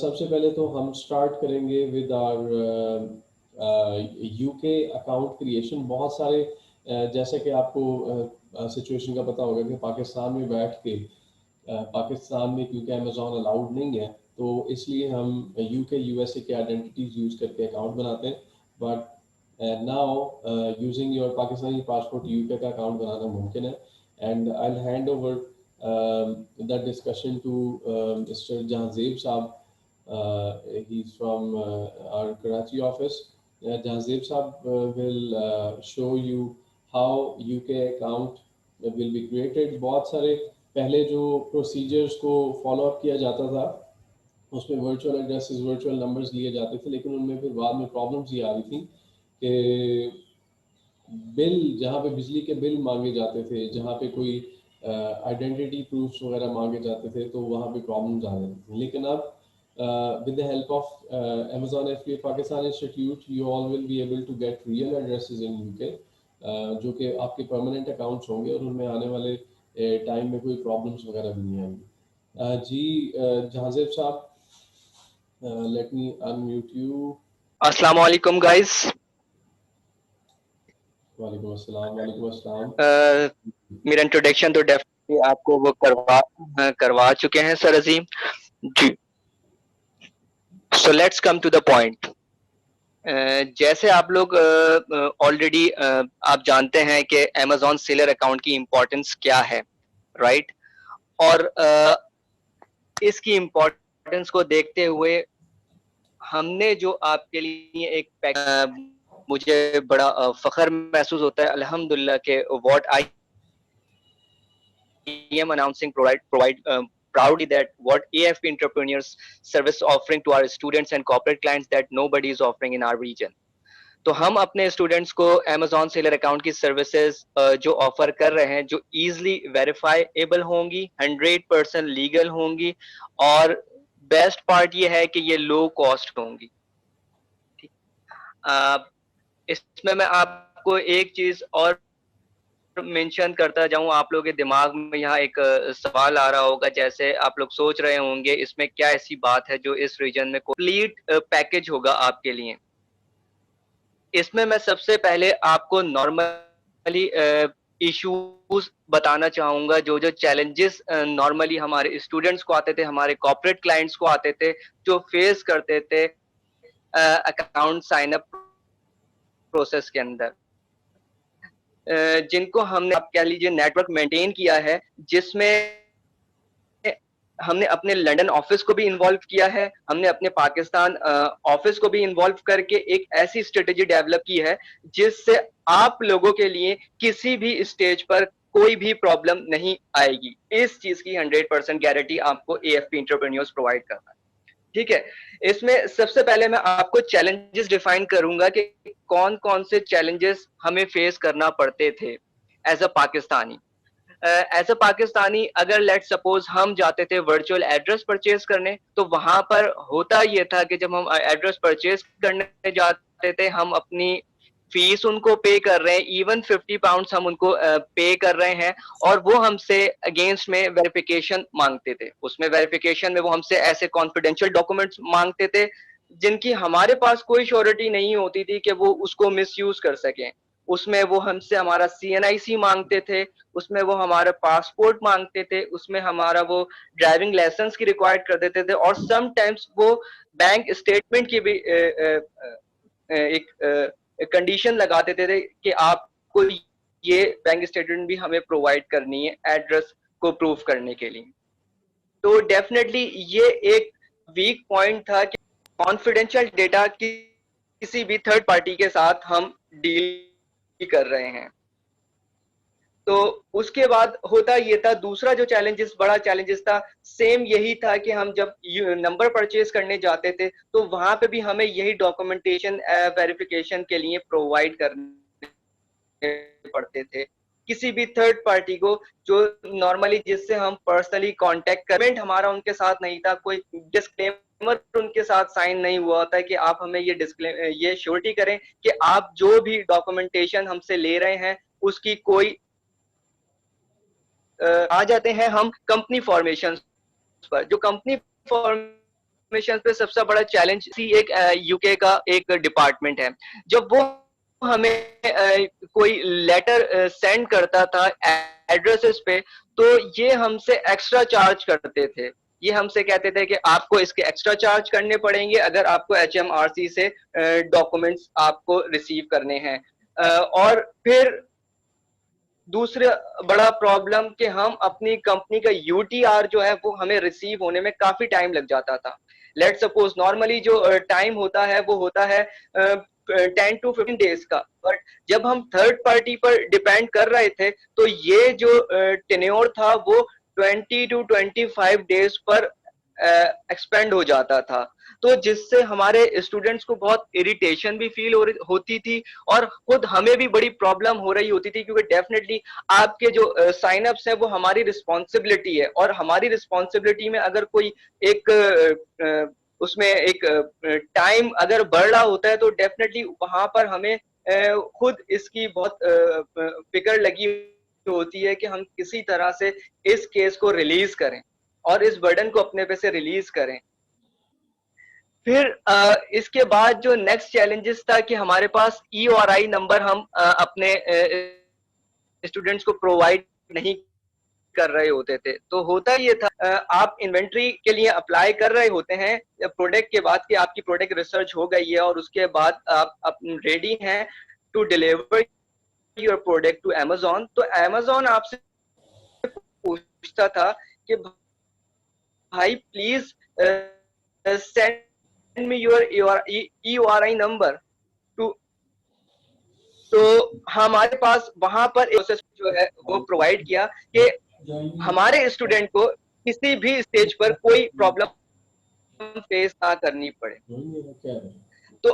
सबसे पहले तो हम स्टार्ट करेंगे with our UK account creation. बहुत सारे जैसे कि आपको सिचुएशन का पता होगा कि पाकिस्तान में बैठ के पाकिस्तान में क्योंकि अमेज़ॉन अलाउड नहीं है, तो इसलिए हम यूके यूएसए के आइडेंटिटीज यूज़ करके अकाउंट बनाते हैं। But now using your Pakistani passport UK का अकाउंट बनाना मुमकिन है। And I will hand over the discussion to mister Jahanzeb sahab. He is from our Karachi office. Jahanzeb sahab will show you how UK account will be created। बहुत सारे पहले जो प्रोसीजर्स को follow up किया जाता था उसमें वर्चुअल एड्रेसेस वर्चुअल नंबर्स लिए जाते थे, लेकिन उनमें फिर बाद में प्रॉब्लम्स ये आ रही थी कि बिल, जहाँ पे बिजली के बिल मांगे जाते थे, जहाँ पे कोई आइडेंटिटी प्रूफ्स वगैरह मांगे जाते थे, तो वहाँ पे प्रॉब्लम्स आ रही थी। लेकिन अब with the help of Amazon FBA Pakistan Institute, you all will be able to get real addresses in UK, जो कि आपके परमानेंट अकाउंट्स होंगे और उनमें आने वाले टाइम में कोई प्रॉब्लम्स वगैरह भी नहीं आएंगी। जी जहांजेब साहब, लेट मी अनम्यूट यू। अस्सलाम वालेकुम गाइस। वालेकुम अस्सलाम। मेरा इंट्रोडक्शन तो डेफिनेटली आपको वो करवा चुके हैं sir Azeem ji. So let's come to the point. जैसे आप लोग ऑलरेडी आप जानते हैं कि अमेज़ॉन सेलर अकाउंट की इम्पोर्टेंस क्या है, राइट? और इसकी इम्पोर्टेंस को देखते हुए हमने जो आपके लिए एक मुझे बड़ा फख्र महसूस होता है अल्हम्दुलिल्लाह के what I am announcing proudly that what AFP Entrepreneurs service offering to our students and corporate clients that nobody is offering in our region। तो हम अपने स्टूडेंट्स को Amazon सेलर अकाउंट की सर्विसेज जो ऑफर कर रहे हैं, जो इजीली वेरीफाइएबल होंगी, 100% लीगल होंगी, और बेस्ट पार्ट ये है कि ये लो कॉस्ट होंगी। इसमें मैं आपको एक चीज और मेंशन करता जाऊं, आप लोगों के दिमाग में यहाँ एक सवाल आ रहा होगा, जैसे आप लोग सोच रहे होंगे इसमें क्या ऐसी बात है जो इस रीजन में कंप्लीट पैकेज होगा आपके लिए। इसमें मैं सबसे पहले आपको नॉर्मली इश्यूज बताना चाहूंगा, जो जो चैलेंजेस नॉर्मली हमारे स्टूडेंट्स को आते थे, हमारे कॉर्पोरेट क्लाइंट्स को आते थे, जो फेस करते थे अकाउंट साइन अप प्रोसेस के अंदर, जिनको हमने आप कह लीजिए नेटवर्क मेंटेन किया है, जिसमें हमने अपने लंदन ऑफिस को भी इन्वॉल्व किया है, हमने अपने पाकिस्तान ऑफिस को भी इन्वॉल्व करके एक ऐसी स्ट्रेटेजी डेवलप की है जिससे आप लोगों के लिए किसी भी स्टेज पर कोई भी प्रॉब्लम नहीं आएगी। इस चीज की 100% गारंटी आपको AFP एंटरप्रेन्योर्स प्रोवाइड करता है। ठीक है, इसमें सबसे पहले मैं आपको चैलेंजेस डिफाइन करूंगा कि कौन कौन से चैलेंजेस हमें फेस करना पड़ते थे as a Pakistani. As a Pakistani अगर लेट सपोज हम जाते थे वर्चुअल एड्रेस परचेज करने, तो वहां पर होता ये था कि जब हम एड्रेस परचेज करने जाते थे, हम अपनी फीस उनको पे कर रहे हैं, इवन 50 पाउंड्स हम उनको पे कर रहे हैं, और वो हमसे अगेंस्ट में वेरिफिकेशन मांगते थे। उसमें वेरिफिकेशन में वो हमसे ऐसे कॉन्फिडेंशियल डॉक्यूमेंट्स मांगते थे जिनकी हमारे पास कोई श्योरिटी नहीं होती थी कि वो उसको मिसयूज कर सकें। उसमें वो हमसे हमारा CNIC मांगते थे, उसमें वो हमारा पासपोर्ट मांगते थे, उसमें हमारा वो ड्राइविंग लाइसेंस की रिक्वायर्ड कर देते थे, और समटाइम्स वो बैंक स्टेटमेंट की भी एक कंडीशन लगा देते थे कि आपको ये बैंक स्टेटमेंट भी हमें प्रोवाइड करनी है एड्रेस को प्रूव करने के लिए। तो डेफिनेटली ये एक वीक पॉइंट था कि कॉन्फिडेंशियल डेटा की किसी भी थर्ड पार्टी के साथ हम डील कर रहे हैं। तो उसके बाद होता ये था, दूसरा जो चैलेंजेस, बड़ा चैलेंजेस था, सेम यही था कि हम जब नंबर परचेज करने जाते थे तो वहां पे भी हमें यही डॉक्यूमेंटेशन वेरिफिकेशन के लिए प्रोवाइड करने पड़ते थे किसी भी थर्ड पार्टी को, जो नॉर्मली जिससे हम पर्सनली कांटेक्ट करमेंट हमारा उनके साथ नहीं था, कोई डिस्क्लेमर उनके साथ साइन नहीं हुआ होता है कि आप हमें ये श्योरिटी करें कि आप जो भी डॉक्यूमेंटेशन हमसे ले रहे हैं उसकी कोई आ जाते हैं हम कंपनी फॉर्मेशन पर। जो कंपनी फॉर्मेशन मिशन पे सबसे बड़ा चैलेंज एक यूके का एक डिपार्टमेंट है। जब वो हमें कोई लेटर सेंड करता था एड्रेसेस पे, तो ये हमसे एक्स्ट्रा चार्ज करते थे। ये हमसे कहते थे कि आपको इसके एक्स्ट्रा चार्ज करने पड़ेंगे अगर आपको HMRC से डॉक्यूमेंट्स आपको रिसीव करने हैं। और फिर दूसरा बड़ा प्रॉब्लम कि हम अपनी कंपनी का UTR जो है वो हमें रिसीव होने में काफी टाइम लग जाता था। लेट्स सपोज नॉर्मली जो टाइम होता है वो होता है 10 to 15 डेज का, बट जब हम थर्ड पार्टी पर डिपेंड कर रहे थे तो ये जो टेन्योर था वो 20 to 25 डेज पर एक्सपेंड हो जाता था। तो जिससे हमारे स्टूडेंट्स को बहुत इरिटेशन भी फील होती थी और खुद हमें भी बड़ी प्रॉब्लम हो रही होती थी, क्योंकि डेफिनेटली आपके जो साइन अप्स है वो हमारी रिस्पॉन्सिबिलिटी है, और हमारी रिस्पॉन्सिबिलिटी में अगर कोई एक उसमें एक टाइम अगर बढ़ रहा होता है तो डेफिनेटली वहां पर हमें खुद इसकी बहुत फिक्र लगी होती है कि हम किसी तरह से इस केस को रिलीज करें और इस बर्डन को अपने पे से रिलीज करें। फिर इसके बाद जो नेक्स्ट चैलेंजेस था कि हमारे पास EORI नंबर हम अपने स्टूडेंट्स को प्रोवाइड नहीं कर रहे होते थे। तो होता ये था आप इन्वेंट्री के लिए अप्लाई कर रहे होते हैं प्रोडक्ट के बाद कि आपकी प्रोडक्ट रिसर्च हो गई है और उसके बाद आप रेडी हैं to deliver your product to Amazon। तो Amazon आपसे पूछता था कि भाई please send me your EORI number too. तो हमारे पास वहां पर प्रोसेस जो है वो प्रोवाइड किया कि हमारे स्टूडेंट को किसी भी स्टेज पर कोई प्रॉब्लम फेस ना करनी पड़े। तो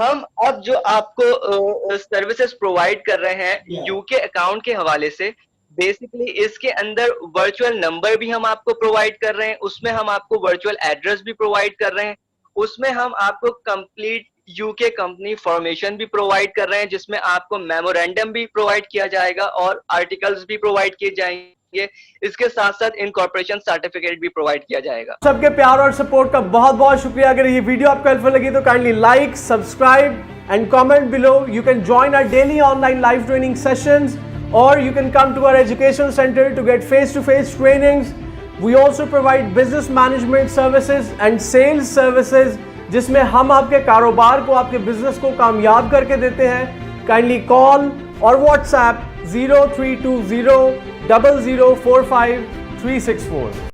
हम अब जो आपको सर्विसेज प्रोवाइड कर रहे हैं यूके अकाउंट के हवाले से, बेसिकली इसके अंदर वर्चुअल नंबर भी हम आपको प्रोवाइड कर रहे हैं, उसमें हम आपको वर्चुअल एड्रेस भी प्रोवाइड कर रहे हैं, उसमें हम आपको कंप्लीट यूके कंपनी फॉर्मेशन भी प्रोवाइड कर रहे हैं जिसमें आपको मेमोरेंडम भी प्रोवाइड किया जाएगा और आर्टिकल्स भी प्रोवाइड किए जाएंगे। इसके साथ साथ इनकॉर्पोरेशन सर्टिफिकेट भी प्रोवाइड किया जाएगा। सबके प्यार और सपोर्ट का बहुत बहुत शुक्रिया। अगर ये वीडियो आपको हेल्पफुल लगी तो kindly like, subscribe and comment below. You can join our daily online live training sessions or you can come to our education center to get face-to-face trainings. We also provide business management services and sales services जिसमें हम आपके कारोबार को, आपके business को कामयाब करके देते हैं। काइंडली कॉल और व्हाट्सएप 0320 0045 364।